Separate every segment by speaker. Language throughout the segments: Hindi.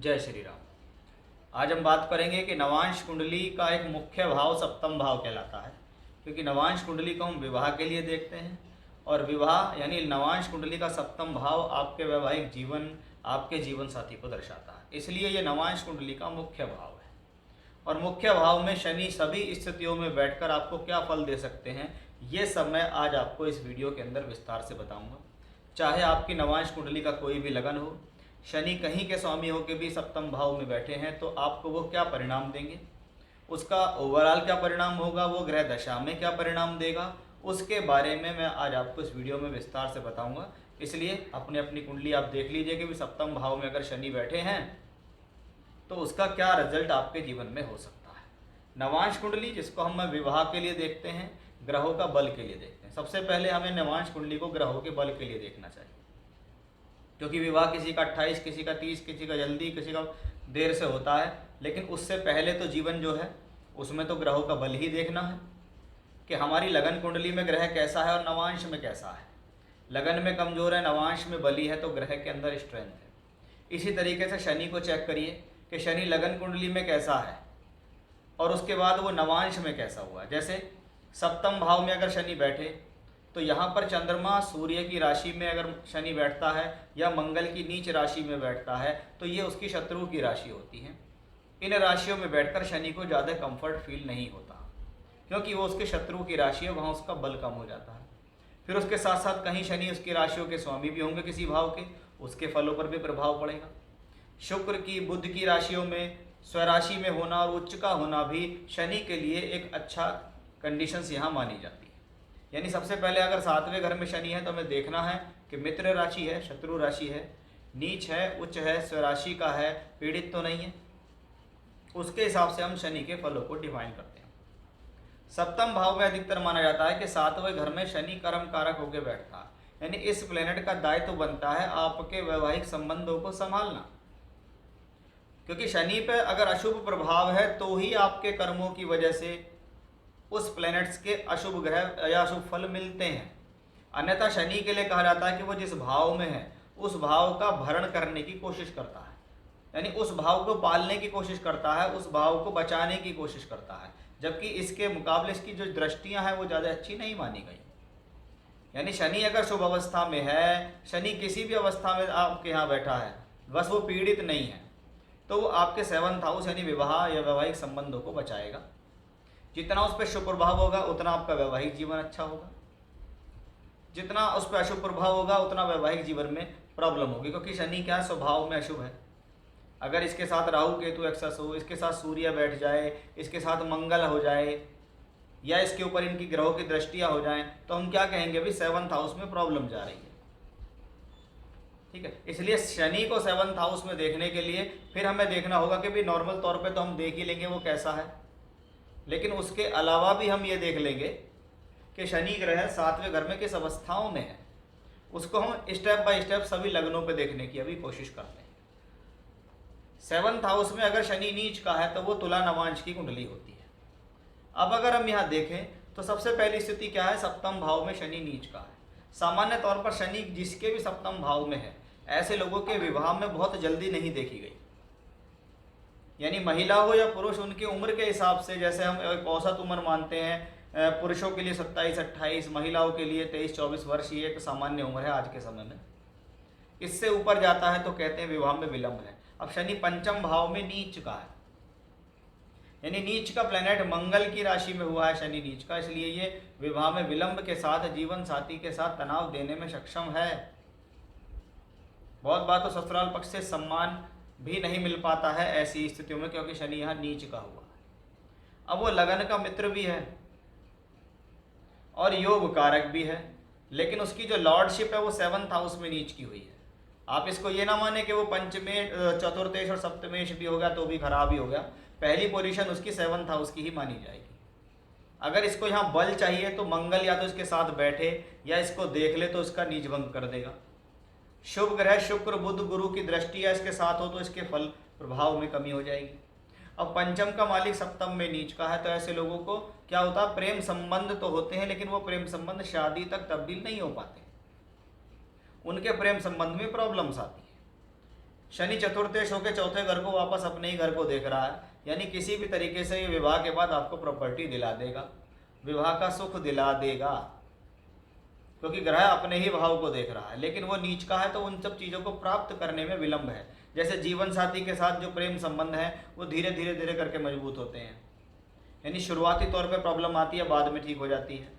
Speaker 1: जय श्री राम। आज हम बात करेंगे कि नवांश कुंडली का एक मुख्य भाव सप्तम भाव कहलाता है, क्योंकि नवांश कुंडली को हम विवाह के लिए देखते हैं और विवाह यानी नवांश कुंडली का सप्तम भाव आपके वैवाहिक जीवन, आपके जीवन साथी को दर्शाता है। इसलिए ये नवांश कुंडली का मुख्य भाव है। और मुख्य भाव में शनि सभी स्थितियों में बैठकर आपको क्या फल दे सकते हैं, ये सब मैं आज आपको इस वीडियो के अंदर विस्तार से बताऊंगा। चाहे आपकी नवांश कुंडली का कोई भी लगन हो, शनि कहीं के स्वामी होकर भी सप्तम भाव में बैठे हैं, तो आपको वो क्या परिणाम देंगे, उसका ओवरऑल क्या परिणाम होगा, वो ग्रह दशा में क्या परिणाम देगा, उसके बारे में मैं आज आपको इस वीडियो में विस्तार से बताऊंगा। इसलिए अपनी अपनी कुंडली आप देख लीजिए कि भी सप्तम भाव में अगर शनि बैठे हैं तो उसका क्या रिजल्ट आपके जीवन में हो सकता है। नवांश कुंडली, जिसको हम विवाह के लिए देखते हैं, ग्रहों का बल के लिए देखते हैं। सबसे पहले हमें नवांश कुंडली को ग्रहों के बल के लिए देखना चाहिए, क्योंकि विवाह किसी का 28, किसी का 30, किसी का जल्दी, किसी का देर से होता है, लेकिन उससे पहले तो जीवन जो है उसमें तो ग्रहों का बल ही देखना है कि हमारी लगन कुंडली में ग्रह कैसा है और नवांश में कैसा है। लगन में कमजोर है, नवांश में बली है, तो ग्रह के अंदर स्ट्रेंथ है। इसी तरीके से शनि को चेक करिए कि शनि लगन कुंडली में कैसा है और उसके बाद वो नवांश में कैसा हुआ। जैसे सप्तम भाव में अगर शनि बैठे तो यहाँ पर चंद्रमा सूर्य की राशि में अगर शनि बैठता है या मंगल की नीच राशि में बैठता है तो ये उसकी शत्रु की राशि होती है। इन राशियों में बैठकर शनि को ज़्यादा कंफर्ट फील नहीं होता, क्योंकि वो उसके शत्रु की राशि है, वहाँ उसका बल कम हो जाता है। फिर उसके साथ साथ कहीं शनि उसकी राशियों के स्वामी भी होंगे किसी भाव के, उसके फलों पर भी प्रभाव पड़ेगा। शुक्र की, बुध की राशियों में स्वराशि में होना और उच्च का होना भी शनि के लिए एक अच्छा कंडीशंस यहाँ मानी जाती है। यानी सबसे पहले अगर 7वें घर में शनि है तो हमें देखना है कि मित्र राशि है, शत्रु राशि है, नीच है, उच्च है, स्वराशि का है, पीड़ित तो नहीं है। उसके हिसाब से हम शनि के फलों को डिफाइन करते हैं। सप्तम भाव में अधिकतर माना जाता है कि 7वें घर में शनि कर्म कारक होकर बैठता है, यानी इस प्लेनेट का दायित्व बनता है आपके वैवाहिक संबंधों को संभालना, क्योंकि शनि पे अगर अशुभ प्रभाव है तो ही आपके कर्मों की वजह से उस प्लैनेट्स के अशुभ ग्रह या अशुभ फल मिलते हैं। अन्यथा शनि के लिए कहा जाता है कि वो जिस भाव में है उस भाव का भरण करने की कोशिश करता है, यानी उस भाव को पालने की कोशिश करता है, उस भाव को बचाने की कोशिश करता है, जबकि इसके मुकाबले इसकी जो दृष्टियां हैं वो ज़्यादा अच्छी नहीं मानी गई। यानी शनि अगर शुभ अवस्था में है, शनि किसी भी अवस्था में आपके यहाँ बैठा है, बस वो पीड़ित नहीं है, तो वो आपके 7th हाउस यानी विवाह या वैवाहिक संबंधों को बचाएगा। जितना उस पर शुभ प्रभाव होगा उतना आपका वैवाहिक जीवन अच्छा होगा, जितना उस पर अशुभ प्रभाव होगा उतना वैवाहिक जीवन में प्रॉब्लम होगी, क्योंकि शनि क्या स्वभाव में अशुभ है। अगर इसके साथ राहु केतु एक्सेस हो, इसके साथ सूर्य बैठ जाए, इसके साथ मंगल हो जाए, या इसके ऊपर इनकी ग्रहों की दृष्टियां हो जाएं, तो हम क्या कहेंगे भी 7th हाउस में प्रॉब्लम जा रही है। ठीक है, इसलिए शनि को 7th हाउस में देखने के लिए फिर हमें देखना होगा कि भी नॉर्मल तौर पे तो हम देख ही लेंगे वो कैसा है, लेकिन उसके अलावा भी हम ये देख लेंगे कि शनि ग्रह 7वें घर में किस अवस्थाओं में है। उसको हम स्टेप बाय स्टेप सभी लग्नों पे देखने की अभी कोशिश करते हैं। 7th हाउस में अगर शनि नीच का है तो वो तुला नवांश की कुंडली होती है। अब अगर हम यहाँ देखें तो सबसे पहली स्थिति क्या है, सप्तम भाव में शनि नीच का है। सामान्य तौर पर शनि जिसके भी सप्तम भाव में है, ऐसे लोगों के विवाह में बहुत जल्दी नहीं देखी गई। यानी महिला हो या पुरुष, उनकी उम्र के हिसाब से, जैसे हम एक औसत उम्र मानते हैं, पुरुषों के लिए 27-28, महिलाओं के लिए 23-24 वर्ष, ये एक सामान्य उम्र है आज के समय में। इससे ऊपर जाता है तो कहते हैं विवाह में विलंब है। अब शनि पंचम भाव में नीच का है, यानी नीच का प्लेनेट मंगल की राशि में हुआ है शनि नीच का, इसलिए ये विवाह में विलंब के साथ जीवन साथी के साथ तनाव देने में सक्षम है। बहुत बार तो ससुराल पक्ष से सम्मान भी नहीं मिल पाता है ऐसी स्थितियों में, क्योंकि शनि यहाँ नीच का हुआ है। अब वो लगन का मित्र भी है और योग कारक भी है, लेकिन उसकी जो लॉर्डशिप है वो 7th हाउस में नीच की हुई है। आप इसको ये ना माने कि वो पंचमेश, चतुर्थेश और सप्तमेश भी हो गया तो भी खराब ही हो गया। पहली पोजीशन उसकी 7th हाउस की ही मानी जाएगी। अगर इसको यहाँ बल चाहिए तो मंगल या तो इसके साथ बैठे या इसको देख ले तो इसका नीच भंग कर देगा। शुभ ग्रह शुक्र बुध गुरु की दृष्टि या इसके साथ हो तो इसके फल प्रभाव में कमी हो जाएगी। अब पंचम का मालिक सप्तम में नीच का है, तो ऐसे लोगों को क्या होता है, प्रेम संबंध तो होते हैं लेकिन वो प्रेम संबंध शादी तक तब्दील नहीं हो पाते, उनके प्रेम संबंध में प्रॉब्लम्स आती है। शनि चतुर्थेश होकर चौथे घर को वापस अपने ही घर को देख रहा है, यानी किसी भी तरीके से ये विवाह के बाद आपको प्रॉपर्टी दिला देगा, विवाह का सुख दिला देगा, क्योंकि ग्रह अपने ही भाव को देख रहा है। लेकिन वो नीच का है तो उन सब चीज़ों को प्राप्त करने में विलंब है। जैसे जीवन साथी के साथ जो प्रेम संबंध है वो धीरे धीरे धीरे करके मजबूत होते हैं, यानी शुरुआती तौर पे प्रॉब्लम आती है, बाद में ठीक हो जाती है।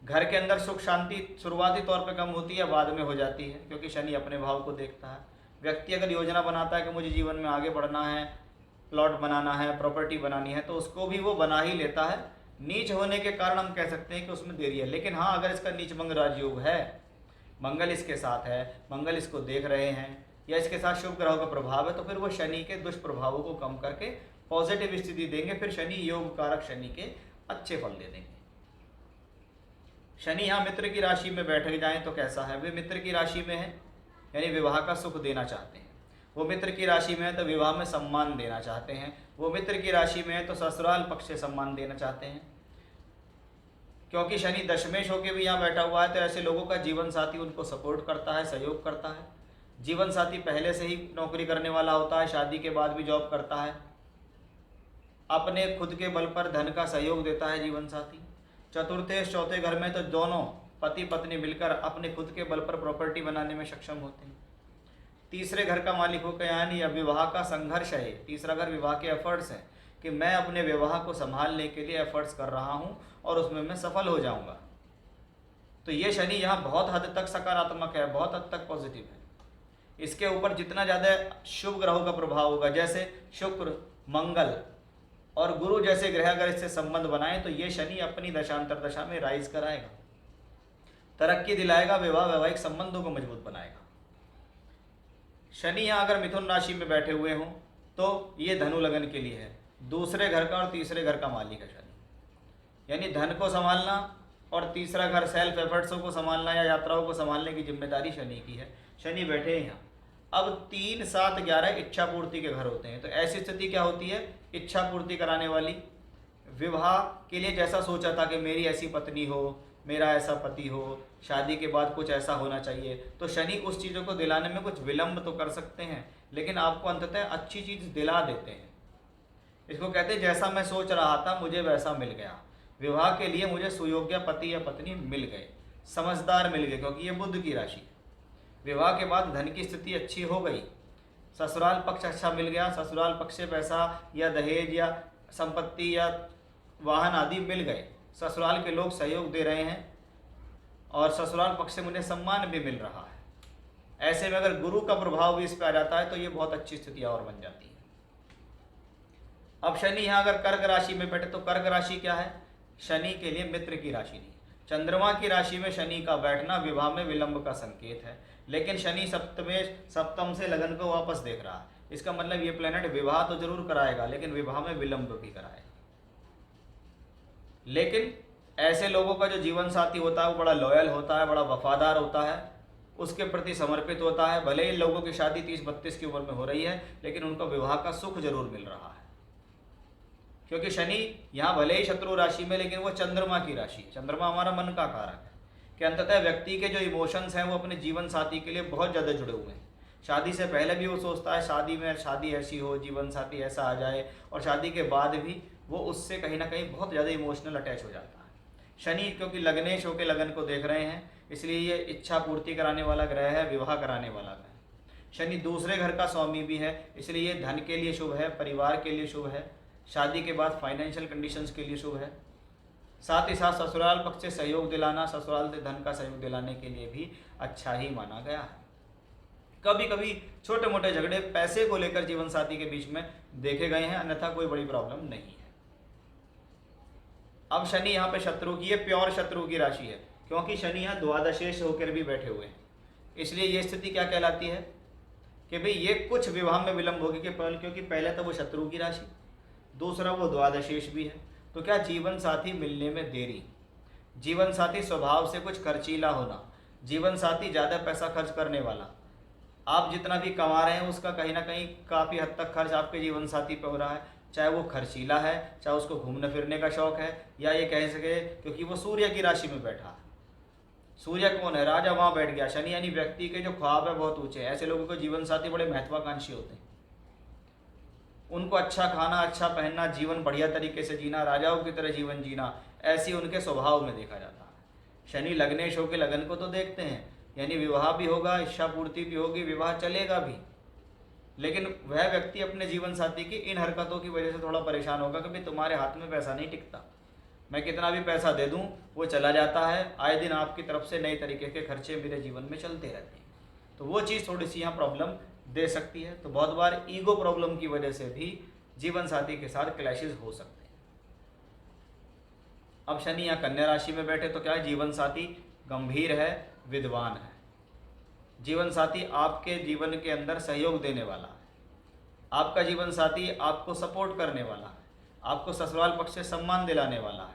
Speaker 1: घर के अंदर सुख शांति शुरुआती तौर पे कम होती है, बाद में हो जाती है, क्योंकि शनि अपने भाव को देखता है। व्यक्ति अगर योजना बनाता है कि मुझे जीवन में आगे बढ़ना है, प्लॉट बनाना है, प्रॉपर्टी बनानी है, तो उसको भी वो बना ही लेता है। नीच होने के कारण हम कह सकते हैं कि उसमें देरी है। लेकिन हाँ, अगर इसका नीच मंगल राजयोग है, मंगल इसके साथ है, मंगल इसको देख रहे हैं, या इसके साथ शुभ ग्रहों का प्रभाव है, तो फिर वो शनि के दुष्प्रभावों को कम करके पॉजिटिव स्थिति देंगे। फिर शनि योग कारक शनि के अच्छे फल दे देंगे। शनि यहाँ मित्र की राशि में बैठ जाएं तो कैसा है? वे मित्र की राशि में है, यानी विवाह का सुख देना चाहते हैं। वो मित्र की राशि में है तो विवाह में सम्मान देना चाहते हैं। वो मित्र की राशि में है तो ससुराल पक्ष से सम्मान देना चाहते हैं। क्योंकि शनि दशमेश होकर भी यहाँ बैठा हुआ है, तो ऐसे लोगों का जीवन साथी उनको सपोर्ट करता है, सहयोग करता है। जीवन साथी पहले से ही नौकरी करने वाला होता है, शादी के बाद भी जॉब करता है, अपने खुद के बल पर धन का सहयोग देता है जीवन साथी। चतुर्थेश चौथे घर में तो दोनों पति पत्नी मिलकर अपने खुद के बल पर प्रॉपर्टी बनाने में सक्षम होते हैं। तीसरे घर का मालिक होकर यानी विवाह का संघर्ष है। तीसरा घर विवाह के एफर्ट्स हैं कि मैं अपने विवाह को संभालने के लिए एफर्ट्स कर रहा हूँ और उसमें मैं सफल हो जाऊँगा। तो ये शनि यहाँ बहुत हद तक सकारात्मक है, बहुत हद तक पॉजिटिव है। इसके ऊपर जितना ज़्यादा शुभ ग्रहों का प्रभाव होगा, जैसे शुक्र, मंगल और गुरु जैसे ग्रह अगर इससे संबंध बनाए, तो ये शनि अपनी दशांतर दशा में राइज कराएगा, तरक्की दिलाएगा, विवाह वैवाहिक संबंधों को मजबूत बनाएगा। शनि यहाँ अगर मिथुन राशि में बैठे हुए हों तो ये धनु लगन के लिए है। दूसरे घर का और तीसरे घर का मालिक है शनि, यानी धन को संभालना और तीसरा घर सेल्फ एफर्ट्सों को संभालना या यात्राओं को संभालने की जिम्मेदारी शनि की है। शनि बैठे हैं यहाँ। अब 3, 7, 11 इच्छा पूर्ति के घर होते हैं। तो ऐसी स्थिति क्या होती है? इच्छा पूर्ति कराने वाली, विवाह के लिए जैसा सोचा था कि मेरी ऐसी पत्नी हो, मेरा ऐसा पति हो, शादी के बाद कुछ ऐसा होना चाहिए, तो शनि उस चीज़ों को दिलाने में कुछ विलंब तो कर सकते हैं, लेकिन आपको अंततः अच्छी चीज़ दिला देते हैं। इसको कहते हैं जैसा मैं सोच रहा था मुझे वैसा मिल गया। विवाह के लिए मुझे सुयोग्य पति या पत्नी मिल गए, समझदार मिल गए, क्योंकि ये बुध की राशि है। विवाह के बाद धन की स्थिति अच्छी हो गई, ससुराल पक्ष अच्छा मिल गया, ससुराल पक्ष से पैसा या दहेज या संपत्ति या वाहन आदि मिल गए, ससुराल के लोग सहयोग दे रहे हैं और ससुराल पक्ष से मुझे सम्मान भी मिल रहा है। ऐसे में अगर गुरु का प्रभाव भी इस पर आ जाता है तो ये बहुत अच्छी स्थितियाँ और बन जाती है। अब शनि यहाँ अगर कर्क राशि में बैठे तो कर्क राशि क्या है? शनि के लिए मित्र की राशि नहीं। चंद्रमा की राशि में शनि का बैठना विवाह में विलंब का संकेत है, लेकिन शनि सप्तम से लगन को वापस देख रहा है। इसका मतलब ये प्लेनेट विवाह तो जरूर कराएगा, लेकिन विवाह में विलंब भी कराएगा। लेकिन ऐसे लोगों का जो जीवन साथी होता है वो बड़ा लॉयल होता है, बड़ा वफादार होता है, उसके प्रति समर्पित होता है। भले ही लोगों की शादी 30-32 की उम्र में हो रही है, लेकिन उनको विवाह का सुख जरूर मिल रहा है, क्योंकि शनि यहाँ भले ही शत्रु राशि में, लेकिन वो चंद्रमा की राशि है। चंद्रमा हमारा मन का कारक है कि अंततः व्यक्ति के जो इमोशंस हैं वो अपने जीवन साथी के लिए बहुत ज़्यादा जुड़े हुए हैं। शादी से पहले भी वो सोचता है शादी ऐसी हो, जीवन साथी ऐसा आ जाए, और शादी के बाद भी वो उससे कहीं ना कहीं बहुत ज़्यादा इमोशनल अटैच हो जाता है। शनि क्योंकि लग्नेश होकर लगन को देख रहे हैं, इसलिए ये इच्छा पूर्ति कराने वाला ग्रह है, विवाह कराने वाला ग्रह। शनि दूसरे घर का स्वामी भी है, इसलिए ये धन के लिए शुभ है, परिवार के लिए शुभ है, शादी के बाद फाइनेंशियल कंडीशंस के लिए शुभ है। साथ ही साथ ससुराल पक्ष से सहयोग दिलाना, ससुराल से धन का सहयोग दिलाने के लिए भी अच्छा ही माना गया है। कभी कभी छोटे मोटे झगड़े पैसे को लेकर जीवन साथी के बीच में देखे गए हैं, अन्यथा कोई बड़ी प्रॉब्लम नहीं है। अब शनि यहाँ पे शत्रु की, ये प्योर शत्रु की राशि है, क्योंकि शनि यहाँ द्वादशेश होकर भी बैठे हुए हैं। इसलिए ये स्थिति क्या कहलाती है कि भाई ये कुछ विवाह में विलंब होगी, क्योंकि पहले तो वो शत्रु की राशि, दूसरा वो द्वादशेश भी है। तो क्या जीवन साथी मिलने में देरी, जीवन साथी स्वभाव से कुछ खर्चीला होना, जीवन साथी ज़्यादा पैसा खर्च करने वाला, आप जितना भी कमा रहे हैं उसका कहीं ना कहीं काफ़ी हद तक खर्च आपके जीवन साथी पे हो रहा है। चाहे वो खर्चीला है, चाहे उसको घूमने फिरने का शौक है, या ये कह सके क्योंकि वो सूर्य की राशि में बैठा है, सूर्य कौन है? राजा, वहाँ बैठ गया शनि, यानी व्यक्ति के जो ख्वाब है बहुत ऊंचे हैं। ऐसे लोगों को जीवन साथी बड़े महत्वाकांक्षी होते हैं। उनको अच्छा खाना, अच्छा पहनना, जीवन बढ़िया तरीके से जीना, राजाओं की तरह जीवन जीना, ऐसी उनके स्वभाव में देखा जाता है। शनि लग्नेश होकर लगन को तो देखते हैं, यानी विवाह भी होगा, इच्छा पूर्ति भी होगी, विवाह चलेगा भी। लेकिन वह व्यक्ति अपने जीवन साथी की इन हरकतों की वजह से थोड़ा परेशान होगा कि भाई तुम्हारे हाथ में पैसा नहीं टिकता, मैं कितना भी पैसा दे दूं वो चला जाता है, आए दिन आपकी तरफ से नए तरीके के खर्चे मेरे जीवन में चलते रहते हैं। तो वो चीज़ थोड़ी सी यहाँ प्रॉब्लम दे सकती है। तो बहुत बार ईगो प्रॉब्लम की वजह से भी जीवन साथी के साथ क्लैशेस हो सकते हैं। अब शनि यहाँ कन्या राशि में बैठे तो क्या है? जीवन साथी गंभीर है, विद्वान है। जीवन साथी आपके जीवन के अंदर सहयोग देने वाला है, आपका जीवन साथी आपको सपोर्ट करने वाला है, आपको ससुराल पक्ष से सम्मान दिलाने वाला है।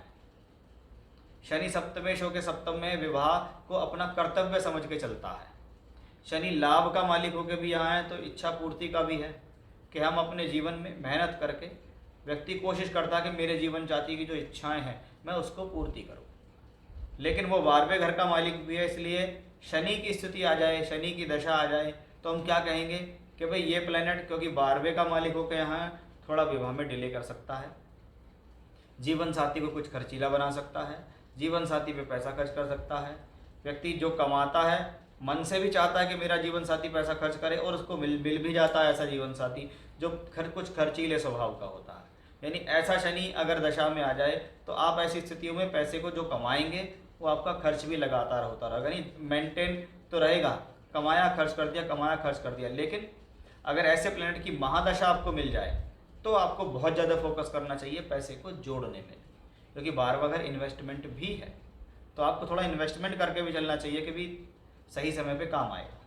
Speaker 1: शनि सप्तमेश होकर सप्तम में विवाह को अपना कर्तव्य समझ के चलता है। शनि लाभ का मालिक होकर भी यहाँ है तो इच्छा पूर्ति का भी है कि हम अपने जीवन में मेहनत करके व्यक्ति कोशिश करता है कि मेरे जीवन साथी की जो इच्छाएं हैं मैं उसको पूर्ति करूं। लेकिन वो 12वें घर का मालिक भी है, इसलिए शनि की स्थिति आ जाए, शनि की दशा आ जाए तो हम क्या कहेंगे कि भाई ये प्लेनेट क्योंकि 12वें का मालिक होकर यहाँ थोड़ा विवाह में डिले कर सकता है, जीवन साथी को कुछ खर्चीला बना सकता है, जीवन साथी पे पैसा खर्च कर सकता है। व्यक्ति जो कमाता है मन से भी चाहता है कि मेरा जीवन साथी पैसा खर्च करे और उसको मिल भी जाता है ऐसा जीवन साथी जो कुछ खर्चीले स्वभाव का होता है। यानी ऐसा शनि अगर दशा में आ जाए तो आप ऐसी स्थितियों में पैसे को जो कमाएंगे वो आपका खर्च भी लगातार होता रहेगा, यानी मेंटेन तो रहेगा, कमाया खर्च कर दिया, कमाया खर्च कर दिया। लेकिन अगर ऐसे प्लेनेट की महादशा आपको मिल जाए तो आपको बहुत ज़्यादा फोकस करना चाहिए पैसे को जोड़ने में, क्योंकि 12वां घर इन्वेस्टमेंट भी है। तो आपको थोड़ा इन्वेस्टमेंट करके भी चलना चाहिए कि भी सही समय पे काम आएगा।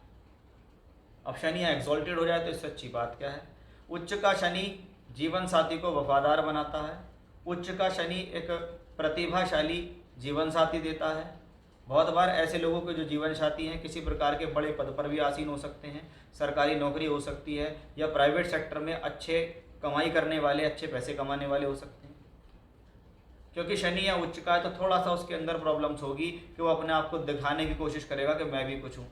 Speaker 1: अब शनि यहाँ एक्सॉल्टेड हो जाए तो इससे अच्छी बात क्या है? उच्च का शनि जीवन साथी को वफादार बनाता है। उच्च का शनि एक प्रतिभाशाली जीवन साथी देता है। बहुत बार ऐसे लोगों के जो जीवन साथी हैं किसी प्रकार के बड़े पद पर भी आसीन हो सकते हैं, सरकारी नौकरी हो सकती है या प्राइवेट सेक्टर में अच्छे कमाई करने वाले, अच्छे पैसे कमाने वाले हो सकते हैं। क्योंकि शनि या उच्च का है तो थोड़ा सा उसके अंदर प्रॉब्लम्स होगी कि वो अपने आप को दिखाने की कोशिश करेगा कि मैं भी कुछ हूँ।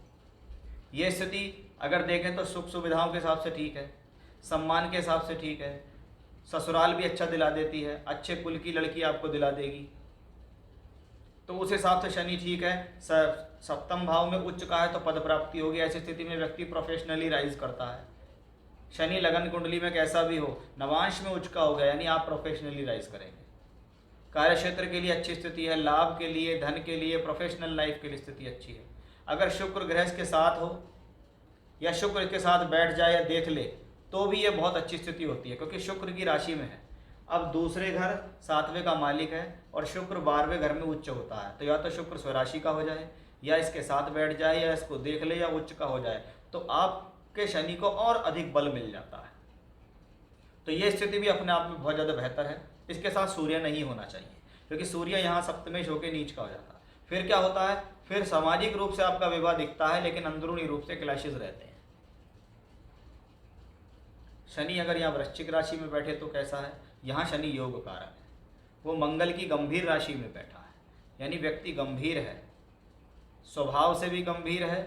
Speaker 1: ये स्थिति अगर देखें तो सुख सुविधाओं के हिसाब से ठीक है, सम्मान के हिसाब से ठीक है, ससुराल भी अच्छा दिला देती है, अच्छे कुल की लड़की आपको दिला देगी, तो उस हिसाब से शनि ठीक है। सप्तम भाव में उच्च का है तो पद प्राप्ति होगी। ऐसी स्थिति में व्यक्ति प्रोफेशनली राइज करता है। शनि लगन कुंडली में कैसा भी हो, नवांश में उच्च का हो गया यानी आप प्रोफेशनली राइज करेंगे। कार्य क्षेत्र के लिए अच्छी स्थिति है, लाभ के लिए, धन के लिए, प्रोफेशनल लाइफ के लिए स्थिति अच्छी है। अगर शुक्र ग्रह के साथ हो या शुक्र के साथ बैठ जाए या देख ले तो भी ये बहुत अच्छी स्थिति होती है, क्योंकि शुक्र की राशि में है। अब दूसरे घर 7वें का मालिक है और शुक्र 12वें घर में उच्च होता है, तो या तो शुक्र स्वराशि का हो जाए या इसके साथ बैठ जाए या इसको देख ले या उच्च का हो जाए तो आपके शनि को और अधिक बल मिल जाता है। तो ये स्थिति भी अपने आप में बहुत ज़्यादा बेहतर है। इसके साथ सूर्य नहीं होना चाहिए, क्योंकि सूर्य यहाँ सप्तमेश होकर नीच का हो जाता है। फिर क्या होता है? फिर सामाजिक रूप से आपका विवाह दिखता है लेकिन अंदरूनी रूप से क्लैशेस रहते हैं। शनि अगर यहाँ वृश्चिक राशि में बैठे तो कैसा है? यहाँ शनि योग कारक है, वो मंगल की गंभीर राशि में बैठा है, यानी व्यक्ति गंभीर है, स्वभाव से भी गंभीर है,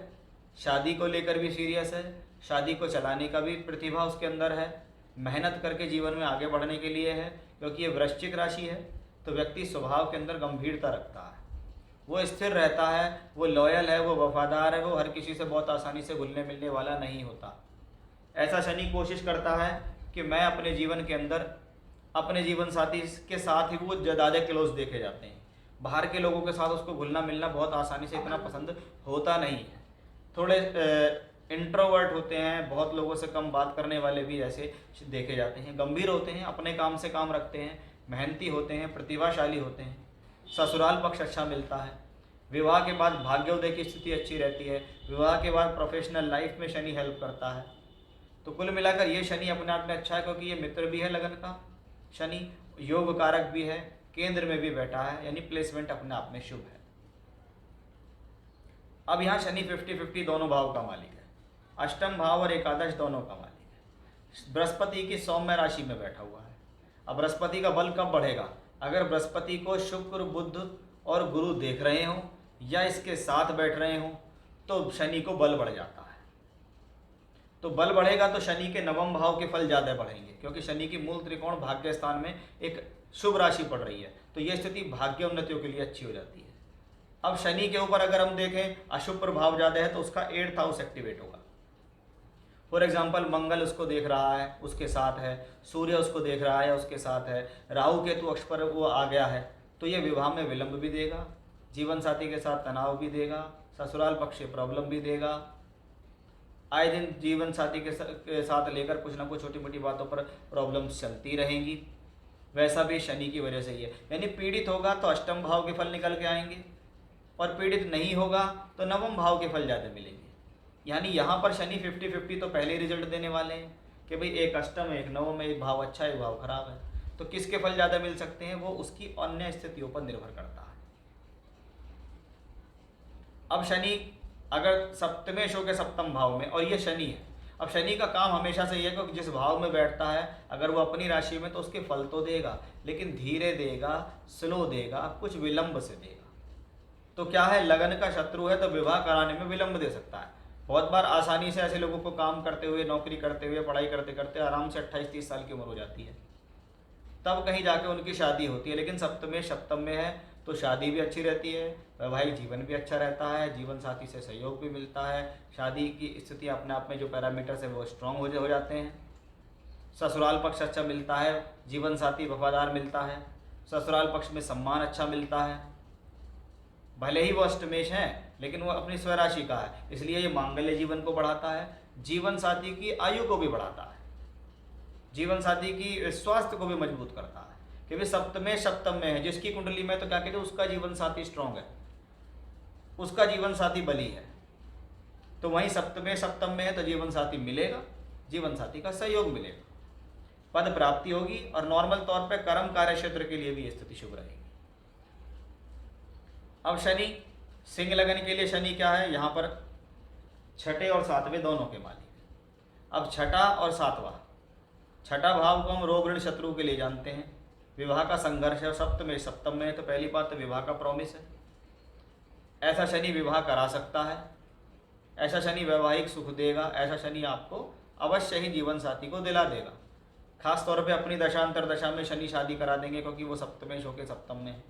Speaker 1: शादी को लेकर भी सीरियस है, शादी को चलाने का भी प्रतिभा उसके अंदर है, मेहनत करके जीवन में आगे बढ़ने के लिए है। क्योंकि ये वृश्चिक राशि है तो व्यक्ति स्वभाव के अंदर गंभीरता रखता है, वो स्थिर रहता है, वो लॉयल है, वो वफादार है, वो हर किसी से बहुत आसानी से घुलने मिलने वाला नहीं होता। ऐसा शनि कोशिश करता है कि मैं अपने जीवन के अंदर अपने जीवन साथी के साथ ही वो ज़्यादा क्लोज देखे जाते हैं, बाहर के लोगों के साथ उसको घुलना मिलना बहुत आसानी से इतना पसंद होता नहीं है। थोड़े इंट्रोवर्ट होते हैं, बहुत लोगों से कम बात करने वाले भी ऐसे देखे जाते हैं, गंभीर होते हैं, अपने काम से काम रखते हैं, मेहनती होते हैं, प्रतिभाशाली होते हैं, ससुराल पक्ष अच्छा मिलता है, विवाह के बाद भाग्योदय की स्थिति अच्छी रहती है, विवाह के बाद प्रोफेशनल लाइफ में शनि हेल्प करता है। तो कुल मिलाकर ये शनि अपने आप में अच्छा है, क्योंकि ये मित्र भी है लगन का, शनि योग कारक भी है, केंद्र में भी बैठा है, यानी प्लेसमेंट अपने आप में शुभ है। अब यहाँ शनि 50-50 दोनों भाव का मालिक है, अष्टम भाव और एकादश दोनों का मालिक है। बृहस्पति की सौम्य राशि में बैठा हुआ है। अब बृहस्पति का बल कब बढ़ेगा? अगर बृहस्पति को शुक्र, बुध और गुरु देख रहे हों या इसके साथ बैठ रहे हों तो शनि को बल बढ़ जाता है। तो बल बढ़ेगा तो शनि के नवम भाव के फल ज़्यादा बढ़ेंगे, क्योंकि शनि की मूल त्रिकोण भाग्य स्थान में एक शुभ राशि पड़ रही है, तो यह स्थिति भाग्य उन्नतियों के लिए अच्छी हो जाती है। अब शनि के ऊपर अगर हम देखें अशुभ प्रभाव ज़्यादा है तो उसका 8th हाउस एक्टिवेट होगा। फॉर एग्जाम्पल मंगल उसको देख रहा है, उसके साथ है, सूर्य उसको देख रहा है, उसके साथ है, राहु केतु अक्ष पर वो आ गया है, तो ये विवाह में विलंब भी देगा, जीवन साथी के साथ तनाव भी देगा, ससुराल पक्ष से प्रॉब्लम भी देगा। आए दिन जीवन साथी के साथ लेकर कुछ ना कुछ छोटी मोटी बातों पर प्रॉब्लम्स चलती रहेंगी। वैसा भी शनि की वजह से ही है, यानी पीड़ित होगा तो अष्टम भाव के फल निकल के आएंगे, और पीड़ित नहीं होगा तो नवम भाव के फल ज़्यादा मिलेंगे। यानी यहाँ पर शनि 50-50 तो पहले रिजल्ट देने वाले हैं कि भाई एक अष्टम एक नवम में, एक भाव अच्छा एक भाव खराब है, तो किसके फल ज़्यादा मिल सकते हैं वो उसकी अन्य स्थितियों पर निर्भर करता है। अब शनि अगर सप्तमेश हो के सप्तम भाव में, और ये शनि है, अब शनि का काम हमेशा से ये है कि जिस भाव में बैठता है अगर वो अपनी राशि में तो उसके फल तो देगा, लेकिन धीरे देगा, स्लो देगा, कुछ विलंब से देगा। तो क्या है, लगन का शत्रु है तो विवाह कराने में विलंब दे सकता है। बहुत बार आसानी से ऐसे लोगों को काम करते हुए, नौकरी करते हुए, पढ़ाई करते करते आराम से 28-30 साल की उम्र हो जाती है, तब कहीं जाके उनकी शादी होती है। लेकिन सप्तम में है तो शादी भी अच्छी रहती है, वैवाहिक जीवन भी अच्छा रहता है, जीवन साथी से सहयोग भी मिलता है, शादी की स्थिति अपने आप में जो पैरामीटर्स है वो स्ट्रांग हो जाते हैं, ससुराल पक्ष अच्छा मिलता है, जीवन साथी वफादार मिलता है, ससुराल पक्ष में सम्मान अच्छा मिलता है। भले ही वो अष्टमेश है लेकिन वो अपनी स्वराशि का है, इसलिए ये मांगल्य जीवन को बढ़ाता है, जीवन साथी की आयु को भी बढ़ाता है, जीवन साथी की स्वास्थ्य को भी मजबूत करता है। कि भाई सप्तम में है, जिसकी कुंडली में तो क्या कहते हैं उसका जीवन साथी स्ट्रांग है, उसका जीवन साथी बली है, तो वहीं सप्तम में है तो जीवन साथी मिलेगा, जीवन साथी का सहयोग मिलेगा, पद प्राप्ति होगी, और नॉर्मल तौर पे कर्म कार्य क्षेत्र के लिए भी स्थिति शुभ रहेगी। अब शनि सिंह लगन के लिए शनि क्या है, यहाँ पर छठे और सातवें दोनों के मालिक है। अब छठा और सातवां, छठा भाव को हम रोग ऋण शत्रु के लिए जानते हैं, विवाह का संघर्ष है, सप्तम में है, तो पहली बात तो विवाह का प्रॉमिस है। ऐसा शनि विवाह करा सकता है, ऐसा शनि वैवाहिक सुख देगा, ऐसा शनि आपको अवश्य ही जीवन साथी को दिला देगा। खास तौर पे अपनी दशांतर दशा में शनि शादी करा देंगे, क्योंकि वो सप्तमेश होकर सप्तम में है।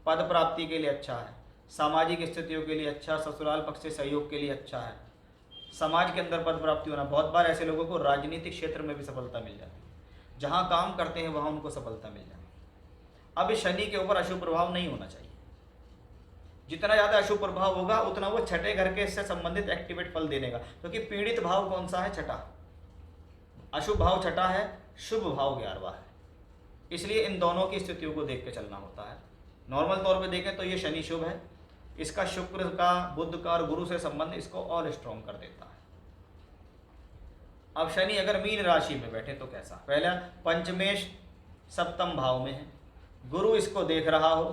Speaker 1: पद प्राप्ति के लिए अच्छा है, सामाजिक स्थितियों के लिए अच्छा, ससुराल पक्ष से सहयोग के लिए अच्छा है, समाज के अंदर पद प्राप्ति होना। बहुत बार ऐसे लोगों को राजनीतिक क्षेत्र में भी सफलता मिल जाती है, जहाँ काम करते हैं वहाँ उनको सफलता मिल जाती है। अब इस शनि के ऊपर अशुभ प्रभाव नहीं होना चाहिए, जितना ज़्यादा अशुभ प्रभाव होगा उतना वो छठे घर के इससे संबंधित एक्टिवेट फल देने का, क्योंकि पीड़ित भाव कौन सा है, छठा, अशुभ भाव छठा है, शुभ भाव 11वां है, इसलिए इन दोनों की स्थितियों को देख के चलना होता है। नॉर्मल तौर पे देखें तो ये शनि शुभ है, इसका शुक्र का, बुध का और गुरु से संबंध इसको और स्ट्रॉन्ग कर देता है। अब शनि अगर मीन राशि में बैठे तो कैसा, पहला पंचमेश सप्तम भाव में है, गुरु इसको देख रहा हो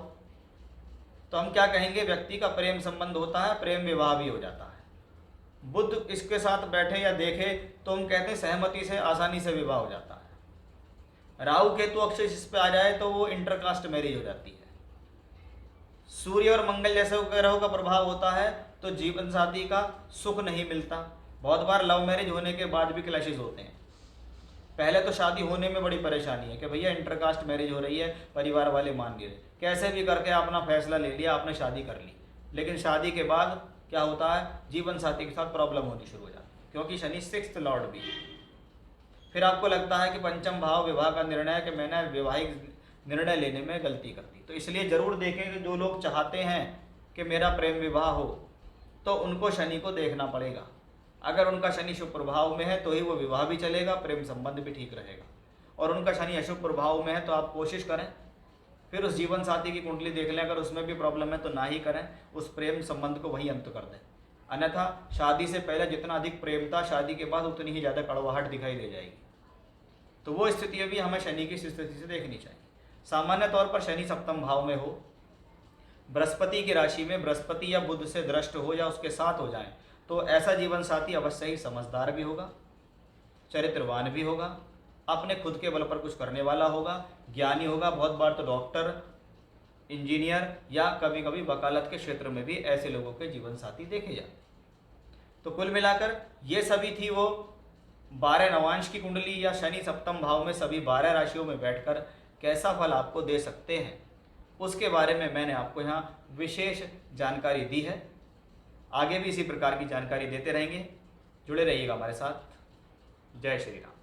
Speaker 1: तो हम क्या कहेंगे, व्यक्ति का प्रेम संबंध होता है, प्रेम विवाह भी हो जाता है। बुध इसके साथ बैठे या देखे तो हम कहते हैं सहमति से आसानी से विवाह हो जाता है। राहु केतु अक्ष इस पे आ जाए तो वो इंटरकास्ट मैरिज हो जाती है। सूर्य और मंगल जैसे ग्रहों का प्रभाव होता है तो जीवन साथी का सुख नहीं मिलता। बहुत बार लव मैरिज होने के बाद भी क्लैशेस होते हैं। पहले तो शादी होने में बड़ी परेशानी है कि भैया इंटरकास्ट मैरिज हो रही है, परिवार वाले मान नहीं रहे, कैसे भी करके अपना फैसला ले लिया, आपने शादी कर ली, लेकिन शादी के बाद क्या होता है, जीवन साथी के साथ प्रॉब्लम होनी शुरू हो जाती है, क्योंकि शनि 6th लॉर्ड भी है। फिर आपको लगता है कि पंचम भाव विवाह का निर्णय है कि मैंने वैवाहिक निर्णय लेने में गलती कर दी। तो इसलिए ज़रूर देखें कि जो लोग चाहते हैं कि मेरा प्रेम विवाह हो तो उनको शनि को देखना पड़ेगा। अगर उनका शनि शुभ प्रभाव में है तो ही वो विवाह भी चलेगा, प्रेम संबंध भी ठीक रहेगा। और उनका शनि अशुभ प्रभाव में है तो आप कोशिश करें, फिर उस जीवन साथी की कुंडली देख लें, अगर उसमें भी प्रॉब्लम है तो ना ही करें, उस प्रेम संबंध को वहीं अंत कर दें। अन्यथा शादी से पहले जितना अधिक प्रेम था, शादी के बाद उतनी ही ज़्यादा कड़वाहट दिखाई दे जाएगी। तो वो स्थिति भी हमें शनि की स्थिति से देखनी चाहिए। सामान्य तौर पर शनि सप्तम भाव में हो, बृहस्पति की राशि में बृहस्पति या बुध से दृष्ट हो या उसके साथ हो जाए तो ऐसा जीवन साथी अवश्य ही समझदार भी होगा, चरित्रवान भी होगा, अपने खुद के बल पर कुछ करने वाला होगा, ज्ञानी होगा। बहुत बार तो डॉक्टर, इंजीनियर या कभी कभी वकालत के क्षेत्र में भी ऐसे लोगों के जीवन साथी देखे जाते। तो कुल मिलाकर ये सभी थी वो 12 नवांश की कुंडली या शनि सप्तम भाव में सभी 12 राशियों में बैठकर कैसा फल आपको दे सकते हैं, उसके बारे में मैंने आपको यहाँ विशेष जानकारी दी है। आगे भी इसी प्रकार की जानकारी देते रहेंगे, जुड़े रहिएगा हमारे साथ। जय श्री राम।